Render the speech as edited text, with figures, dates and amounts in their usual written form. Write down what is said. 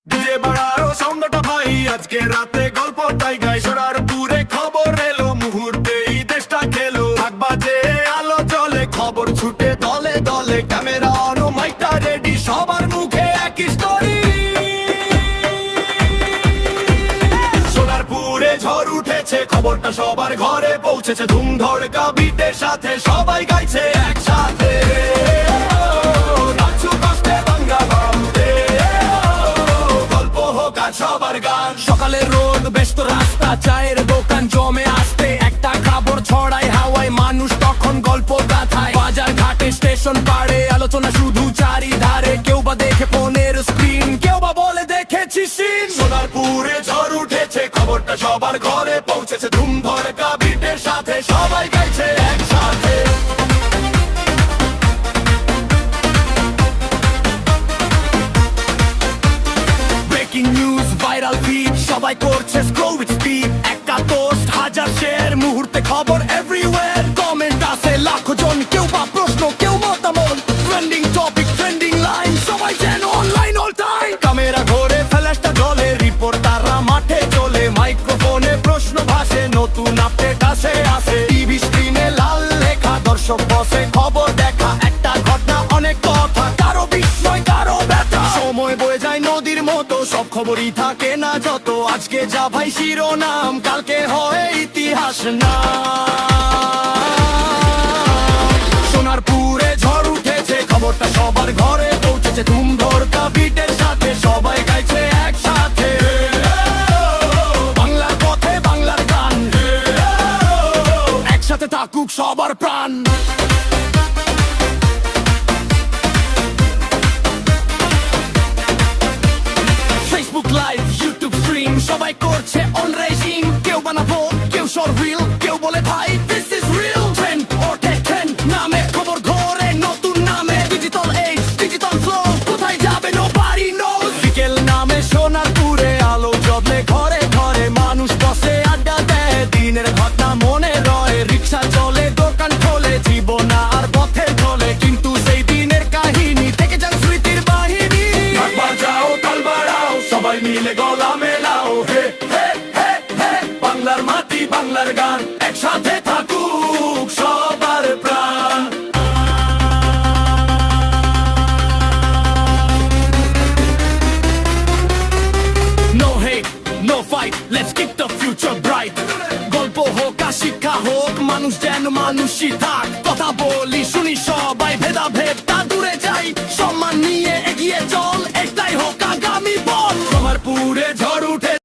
DJ বাড়াও সাউন্ডটা ভাই, আজকে রাতে গল্পটাই গাই। সোনারপুরে খবর এলো, মুহূর্তেই দেশটা খেলো। ঢাক বাজে আলো জ্বলে, খবর ছুটে দলে দলে। ক্যামেরা অন, মাইকটা রেডি, সবার মুখে একই স্টোরি। সোনারপুরে ঝড় উঠেছে, খবরটা সবার ঘরে পৌঁছেছে। ধুম ধড়কা বিটের সাথে সবাই গাইছে একসাথে। সবার গান, সকালের রোদ, ব্যস্ত রাস্তা, চায়ের দোকান জমে আসতে। একটা খবর ছড়ায় হাওয়ায়, মানুষ তখন গল্প গাথায়। বাজার ঘাটে, স্টেশন পাড়ে, আলোচনা শুধু চারিধারে। কেউ বা দেখে ফোনের স্ক্রিন, কেউ বা বলে দেখেছি সিন। সোনারপুরে ঝড় উঠেছে, খবরটা সবার ঘরে পৌঁছেছে। ধুম ধড়কা বিটের সাথে সবাই গাইছে একসাথে। ব্রেকিং নিউজ, ভাইরাল ফিড, সবাই করছে স্ক্রল উইথ স্পিড। একটা পোস্ট, হাজার শেয়ার, মুহূর্তে খবর এভরিওয়্যার। কমেন্ট আসে লাখো জন, কেউ বা প্রশ্ন, কেউ মতামত। ট্রেন্ডিং টপিক, ট্রেন্ডিং লাইন, সবাই যেন অনলাইন অল টাইম। ক্যামেরা ঘোরে, ফ্ল্যাশটা জ্বলে, রিপোর্টাররা মাঠে চলে। মাইক্রোফোনে প্রশ্ন ভাসে, নতুন আপডেট আসে। টিভি স্ক্রিনে লাল লেখা, দর্শক বসে খবর দেখা। একটা ঘটনা, অনেক কথা, কারো বিস্ময়, কারো ব্যথা। সময় বয়ে যায় নদীর মতো, সব খবরই থাকে না যত। আজকে যা ভাই শিরোনাম, কালকে হয় ইতিহাস না। সোনারপুরে ঝড় উঠেছে, খবরটা সবার ঘরে পৌঁছেছে। ধুম ধড়কা বিটের সাথে সবাই গাইছে একসাথে। বাংলার পথে, বাংলার গান, একসাথে থাকুক সবার প্রাণ। ফেসবুক লাইভ, ইউটিউব স্ট্রিম, সবাই করছে অন রেজিং। কেউ বানাবো, কেউ শর্ট রিল, কেউ বলে ভাই দিস ইজ রিল। ট্রেন্ড ওঠে, ট্রেন্ড নামে, খবর ঘোরে নতুন নামে। ডিজিটাল এজ, ডিজিটাল ফ্লো, কোথায় যাবে নোবডি নোজ। বিকেল নামে সোনারপুরে আলো জ্বলে, ঘরে ঘরে মানুষ বসে আড্ডা দেয়। দিনের ঘটনা মনে রয়, রিক্সা চলে, দোকান খোলে, জীবন আর পথে চলে। কিন্তু সেই দিনের কাহিনী থেকে যান স্মৃতির বাহিনী। ঢাক বাজাও, তাল বাড়াও, সবাই মিলে গলা মেলাও। হে হে হে হে, বাংলার মাটি, বাংলার গান, একসাথে থাকুক সবার প্রাণ। No hate, no fight, let's keep the future bright. গল্প হোক আর শিক্ষা হোক, মানুষ যেন মানুষই থাক। কথা বলি, শুনি সবাই, ভেদাভেদ তা দূরে যাই। সম্মান নিয়ে এগিয়ে চল, একটাই হোক আগামী বল। সোনারপুরে ঝড় উঠে